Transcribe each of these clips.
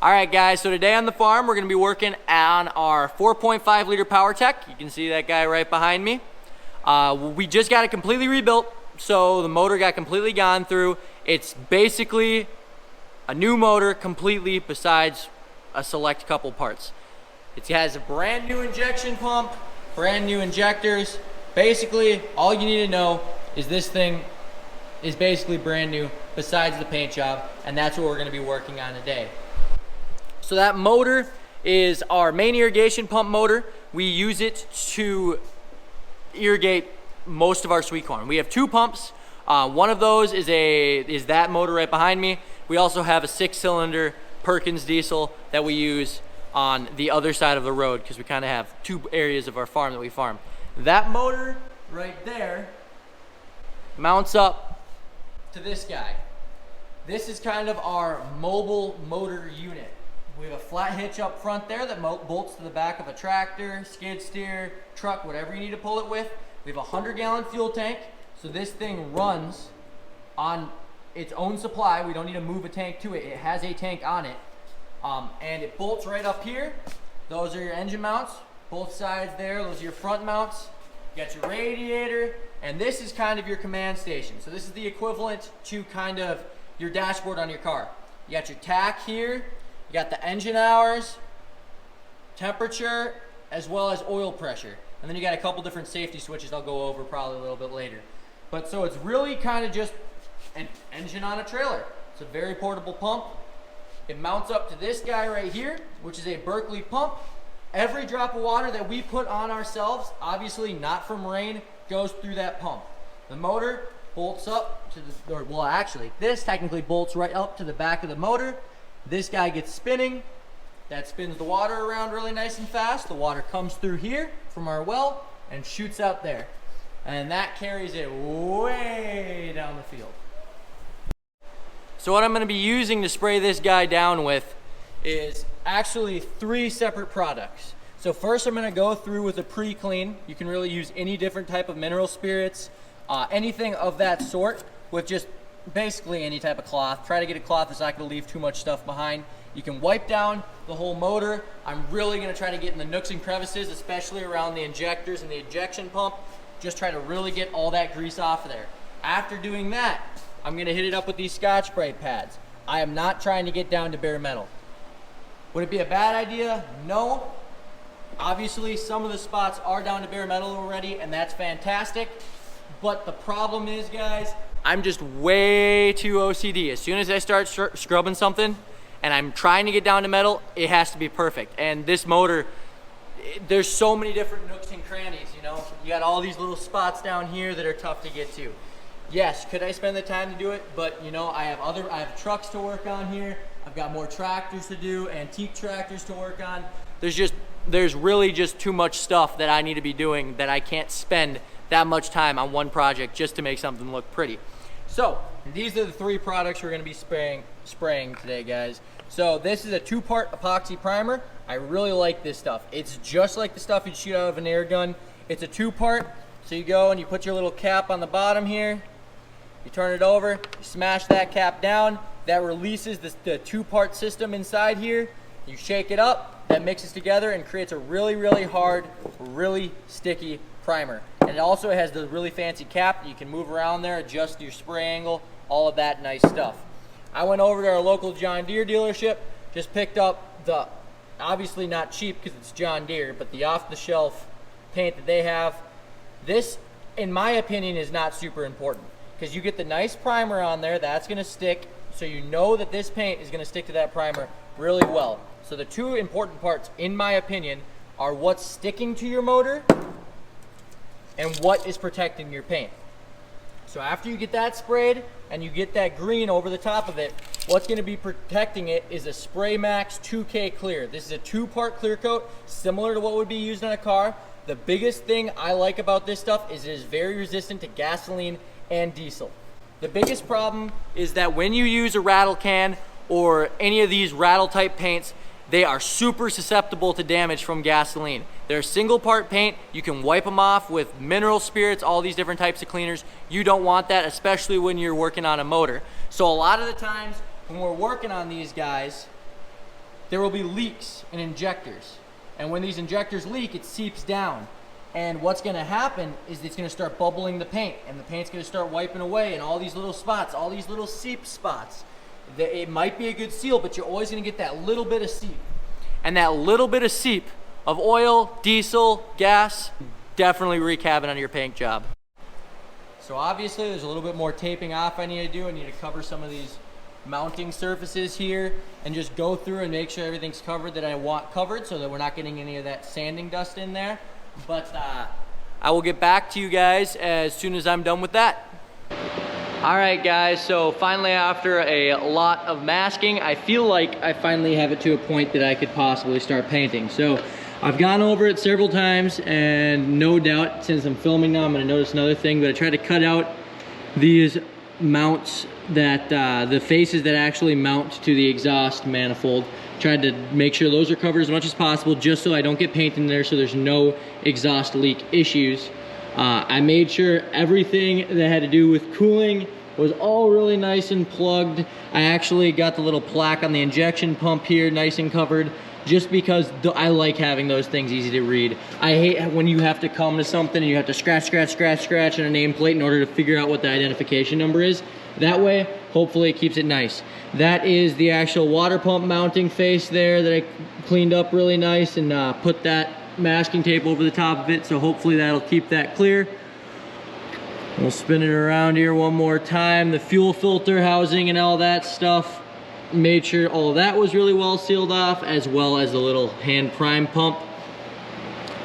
All right, guys, so today on the farm, we're gonna be working on our 4.5 liter PowerTech. You can see that guy right behind me. We just got it completely rebuilt, so the motor got completely gone through. It's basically a new motor completely, besides a select couple parts. It has a brand new injection pump, brand new injectors. Basically, all you need to know is this thing is basically brand new besides the paint job, and that's what we're gonna be working on today. So that motor is our main irrigation pump motor. We use it to irrigate most of our sweet corn. We have two pumps. One of those is that motor right behind me. We also have a 6-cylinder Perkins diesel that we use on the other side of the road because we kind of have two areas of our farm that we farm. That motor right there mounts up to this guy. This is kind of our mobile motor unit. We have a flat hitch up front there that bolts to the back of a tractor, skid steer, truck, whatever you need to pull it with. We have a 100-gallon fuel tank, so this thing runs on its own supply. We don't need to move a tank to it. It has a tank on it. And it bolts right up here. Those are your engine mounts, both sides there. Those are your front mounts. You got your radiator, and this is kind of your command station. So this is the equivalent to kind of your dashboard on your car. You got your tach here. You got the engine hours, temperature, as well as oil pressure. And then you got a couple different safety switches I'll go over probably a little bit later. But so it's really kind of just an engine on a trailer. It's a very portable pump. It mounts up to this guy right here, which is a Berkeley pump. Every drop of water that we put on ourselves, obviously not from rain, goes through that pump. The motor bolts up to the, or well actually, this technically bolts right up to the back of the motor. This guy gets spinning. That spins the water around really nice and fast. The water comes through here from our well and shoots out there. And that carries it way down the field. So what I'm gonna be using to spray this guy down with is actually 3 separate products. So first I'm gonna go through with a pre-clean. You can really use any different type of mineral spirits, anything of that sort, with just basically any type of cloth. Try to get a cloth that's not going to leave too much stuff behind. You can wipe down the whole motor. I'm really going to try to get in the nooks and crevices, especially around the injectors and the injection pump. Just try to really get all that grease off of there. After doing that, I'm going to hit it up with these Scotch Brite pads. I am not trying to get down to bare metal. Would it be a bad idea? No. Obviously, some of the spots are down to bare metal already, and that's fantastic. But the problem is, guys, I'm just way too OCD. As soon as I start scrubbing something and I'm trying to get down to metal, it has to be perfect. And this motor, there's so many different nooks and crannies, you know? You got all these little spots down here that are tough to get to. Yes, could I spend the time to do it? But you know, I have trucks to work on here. I've got more tractors to do, antique tractors to work on. There's really just too much stuff that I need to be doing that I can't spend that much time on one project just to make something look pretty. So these are the 3 products we're going to be spraying today, guys. So this is a 2-part epoxy primer. I really like this stuff. It's just like the stuff you'd shoot out of an air gun. It's a 2-part. So you go and you put your little cap on the bottom here. You turn it over, you smash that cap down. That releases the 2-part system inside here. You shake it up, that mixes together and creates a really, really hard, really sticky primer. And it also has the really fancy cap that you can move around there, adjust your spray angle, all of that nice stuff. I went over to our local John Deere dealership, just picked up the, obviously not cheap because it's John Deere, but the off-the-shelf paint that they have. This, in my opinion, is not super important because you get the nice primer on there, that's gonna stick, so you know that this paint is gonna stick to that primer really well. So the 2 important parts, in my opinion, are what's sticking to your motor and what is protecting your paint. So after you get that sprayed and you get that green over the top of it, what's going to be protecting it is a Spray Max 2K Clear. This is a 2-part clear coat, similar to what would be used on a car. The biggest thing I like about this stuff is it is very resistant to gasoline and diesel. The biggest problem is that when you use a rattle can or any of these rattle type paints, they are super susceptible to damage from gasoline. They're single part paint. You can wipe them off with mineral spirits, all these different types of cleaners. You don't want that, especially when you're working on a motor. So a lot of the times when we're working on these guys, there will be leaks in injectors. And when these injectors leak, it seeps down. And what's gonna happen is it's gonna start bubbling the paint, and the paint's gonna start wiping away, and all these little spots, all these little seep spots. It might be a good seal, but you're always gonna get that little bit of seep. And that little bit of seep of oil, diesel, gas, definitely wreak havoc on your paint job. So obviously there's a little bit more taping off I need to do. I need to cover some of these mounting surfaces here and just go through and make sure everything's covered that I want covered, so that we're not getting any of that sanding dust in there. But I will get back to you guys as soon as I'm done with that. All right guys, so finally after a lot of masking, I feel like I finally have it to a point that I could possibly start painting. So I've gone over it several times, and no doubt since I'm filming now, I'm gonna notice another thing, but I tried to cut out these mounts that, the faces that actually mount to the exhaust manifold. Tried to make sure those are covered as much as possible, just so I don't get paint in there, so there's no exhaust leak issues. I made sure everything that had to do with cooling was all really nice and plugged. I actually got the little plaque on the injection pump here nice and covered, just because I like having those things easy to read. I hate when you have to come to something and you have to scratch on a nameplate in order to figure out what the identification number is. That way, hopefully it keeps it nice. That is the actual water pump mounting face there that I cleaned up really nice and put that masking tape over the top of it, so hopefully that'll keep that clear. We'll spin it around here one more time. The fuel filter housing and all that stuff, made sure all of that was really well sealed off, as well as the little hand prime pump.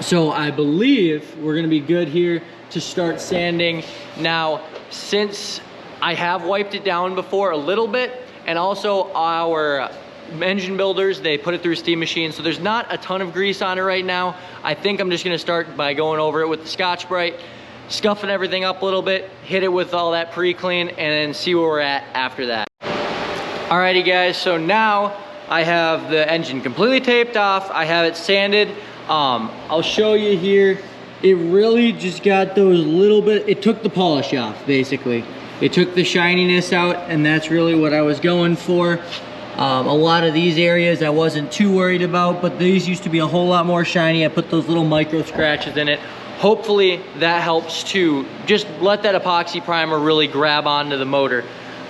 So I believe we're gonna be good here to start sanding. Now, since I have wiped it down before a little bit, and also our engine builders, they put it through a steam machine, so there's not a ton of grease on it right now. I think I'm just gonna start by going over it with the Scotch-Brite, scuffing everything up a little bit, hit it with all that pre-clean, and then see where we're at after that. Alrighty guys, so now I have the engine completely taped off. I have it sanded. I'll show you here. It really just got those little bit, it took the polish off basically. It took the shininess out, and that's really what I was going for. A lot of these areas I wasn't too worried about, but these used to be a whole lot more shiny. I put those little micro scratches in it. Hopefully that helps to just let that epoxy primer really grab onto the motor.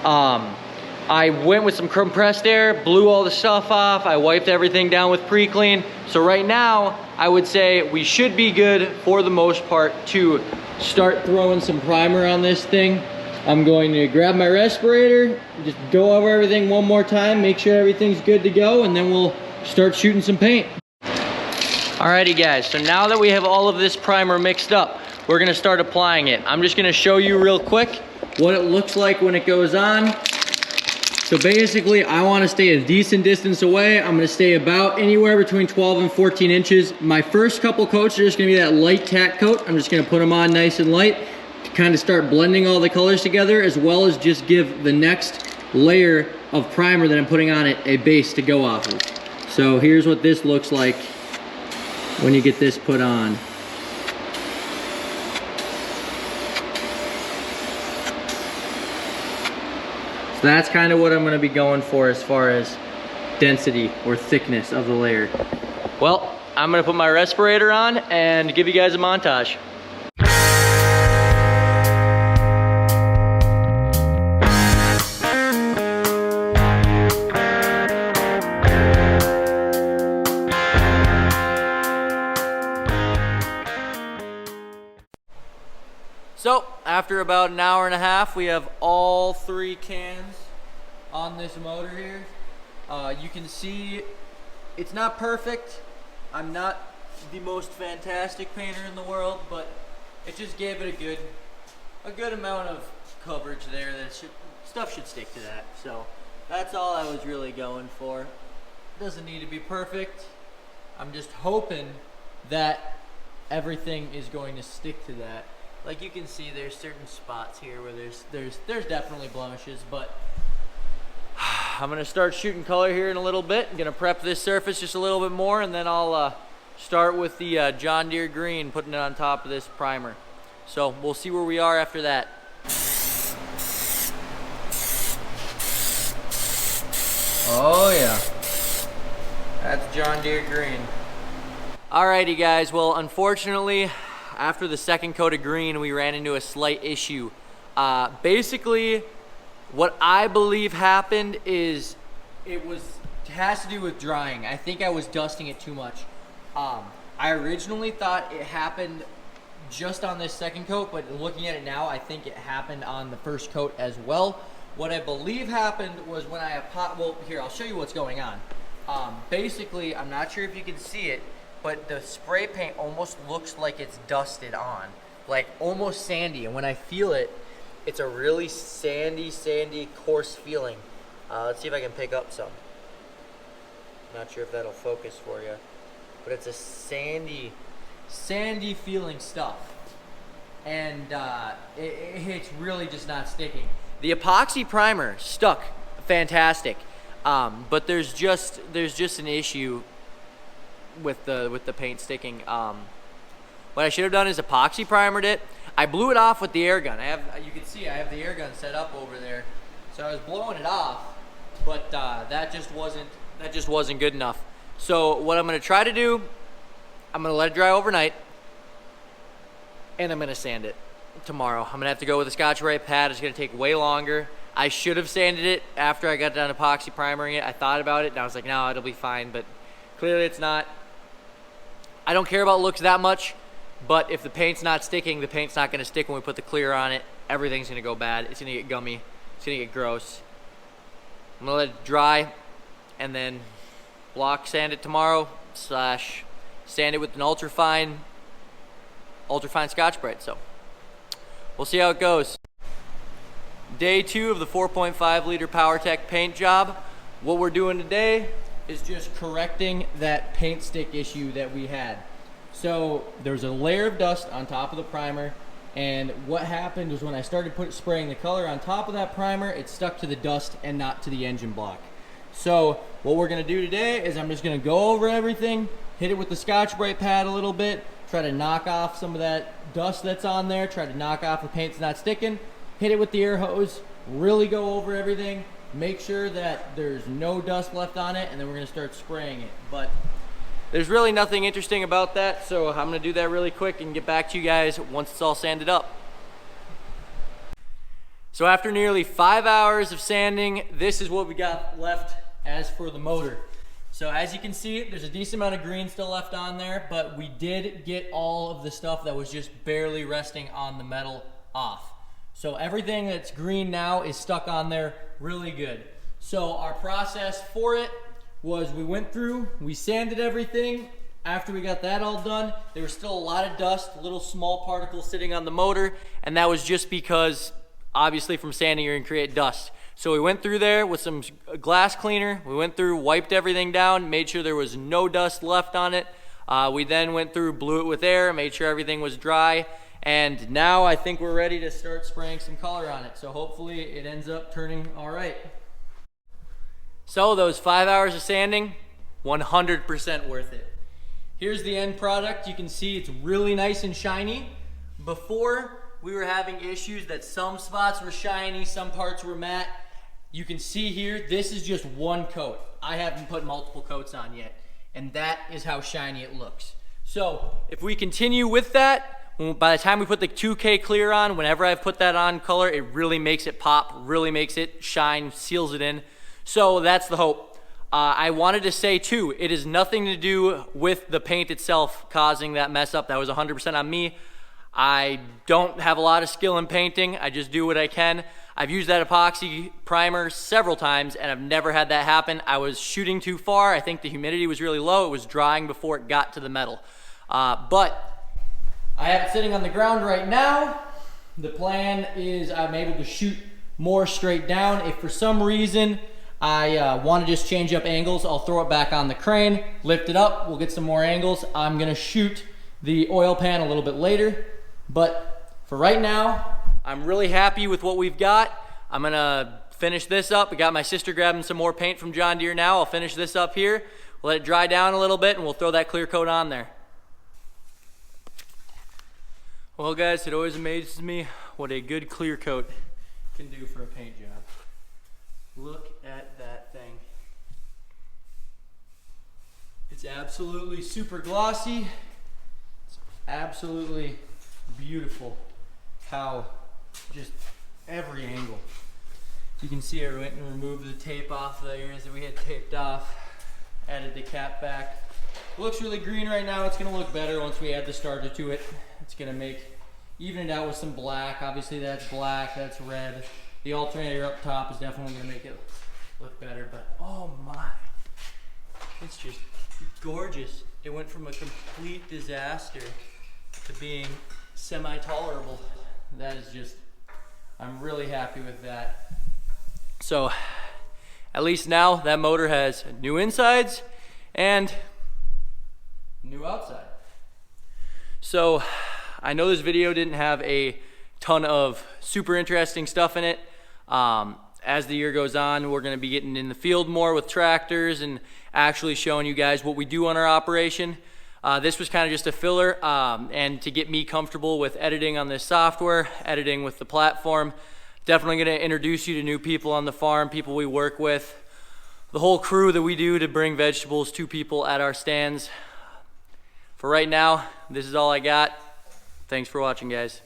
I went with some compressed air, blew all the stuff off. I wiped everything down with pre-clean. So right now, I would say we should be good for the most part to start throwing some primer on this thing. I'm going to grab my respirator, just go over everything one more time, make sure everything's good to go, and then we'll start shooting some paint. Alrighty guys, so now that we have all of this primer mixed up, we're gonna start applying it. I'm just gonna show you real quick what it looks like when it goes on. So basically, I wanna stay a decent distance away. I'm gonna stay about anywhere between 12 and 14 inches. My first couple coats are just gonna be that light tack coat. I'm just gonna put them on nice and light to kind of start blending all the colors together, as well as just give the next layer of primer that I'm putting on it a base to go off of. So here's what this looks like when you get this put on. So that's kind of what I'm going to be going for as far as density or thickness of the layer. Well, I'm going to put my respirator on and give you guys a montage. So, after about an hour and a half, we have all 3 cans on this motor here. You can see it's not perfect. I'm not the most fantastic painter in the world, but it just gave it a good amount of coverage there. Stuff should stick to that. So, that's all I was really going for. It doesn't need to be perfect. I'm just hoping that everything is going to stick to that. Like you can see, there's certain spots here where there's definitely blemishes, but I'm gonna start shooting color here in a little bit. I'm gonna prep this surface just a little bit more, and then I'll start with the John Deere green, putting it on top of this primer. So we'll see where we are after that. Oh yeah. That's John Deere green. Alrighty guys, well unfortunately, after the second coat of green, we ran into a slight issue. Basically, what I believe happened is it has to do with drying. I think I was dusting it too much. I originally thought it happened just on this second coat, but looking at it now, I think it happened on the first coat as well. What I believe happened was when I well, here, I'll show you what's going on. Basically, I'm not sure if you can see it, but the spray paint almost looks like it's dusted on, like almost sandy. And when I feel it, it's a really sandy, coarse feeling. Let's see if I can pick up some. Not sure if that'll focus for you, but it's a sandy feeling stuff. And it's really just not sticking. The epoxy primer stuck fantastic, but there's just an issue with the paint sticking. What I should have done is epoxy primered it. I blew it off with the air gun. You can see I have the air gun set up over there, so I was blowing it off, but that just wasn't good enough. So what I'm gonna try to do, I'm gonna let it dry overnight, and I'm gonna sand it tomorrow. I'm gonna have to go with a Scotch-Brite pad. It's gonna take way longer. I should have sanded it after I got done epoxy primering it. I thought about it and I was like, no, it'll be fine, but clearly it's not. I don't care about looks that much, but if the paint's not sticking, the paint's not gonna stick when we put the clear on it. Everything's gonna go bad. It's gonna get gummy. It's gonna get gross. I'm gonna let it dry and then block sand it tomorrow, / sand it with an ultrafine Scotch-Brite. So we'll see how it goes. Day 2 of the 4.5 liter PowerTech paint job. What we're doing today is just correcting that paint stick issue that we had. So there's a layer of dust on top of the primer, and what happened was when I started spraying the color on top of that primer, it stuck to the dust and not to the engine block. So what we're gonna do today is I'm just gonna go over everything, hit it with the Scotch-Brite pad a little bit, try to knock off some of that dust that's on there, try to knock off the paint that's not sticking, hit it with the air hose, really go over everything, make sure that there's no dust left on it, and then we're gonna start spraying it. But there's really nothing interesting about that, so I'm gonna do that really quick and get back to you guys once it's all sanded up. So after nearly 5 hours of sanding, this is what we got left as for the motor. So as you can see, there's a decent amount of green still left on there, but we did get all of the stuff that was just barely resting on the metal off. So everything that's green now is stuck on there really good. So our process for it was we went through, we sanded everything. After we got that all done, there was still a lot of dust, little small particles sitting on the motor, and that was just because obviously from sanding you're gonna create dust. So we went through there with some glass cleaner, we went through, wiped everything down, made sure there was no dust left on it. We then went through, blew it with air, made sure everything was dry, and now I think we're ready to start spraying some color on it. So hopefully it ends up turning all right. So those 5 hours of sanding, 100% worth it. Here's the end product. You can see it's really nice and shiny. Before, we were having issues that some spots were shiny, some parts were matte. You can see here, this is just one coat. I haven't put multiple coats on yet, and that is how shiny it looks. So if we continue with that, by the time we put the 2K clear on, whenever I've put that on color, it really makes it pop, really makes it shine, seals it in. So that's the hope. I wanted to say too, it is nothing to do with the paint itself causing that mess up. That was 100% on me. I don't have a lot of skill in painting. I just do what I can. I've used that epoxy primer several times and I've never had that happen. I was shooting too far. I think the humidity was really low. It was drying before it got to the metal. But I have it sitting on the ground right now. The plan is I'm able to shoot more straight down. If for some reason I want to just change up angles, I'll throw it back on the crane, lift it up, we'll get some more angles. I'm gonna shoot the oil pan a little bit later, but for right now, I'm really happy with what we've got. I'm gonna finish this up. I got my sister grabbing some more paint from John Deere now. I'll finish this up here, let it dry down a little bit, and we'll throw that clear coat on there. Well guys, it always amazes me what a good clear coat can do for a paint job. Look at that thing. It's absolutely super glossy. It's absolutely beautiful how just every angle. You can see I went and removed the tape off the areas that we had taped off, added the cap back. It looks really green right now. It's gonna look better once we add the starter to it. It's gonna even it out with some black. Obviously that's black, that's red. The alternator up top is definitely gonna make it look better, but oh my, it's just gorgeous. It went from a complete disaster to being semi-tolerable. That is just, I'm really happy with that. So at least now that motor has new insides and new outside. So I know this video didn't have a ton of super interesting stuff in it. As the year goes on, we're going to be getting in the field more with tractors and actually showing you guys what we do on our operation. This was kind of just a filler and to get me comfortable with editing on this software, editing with the platform. Definitely going to introduce you to new people on the farm, people we work with, the whole crew that we do to bring vegetables to people at our stands. For right now, this is all I got. Thanks for watching, guys.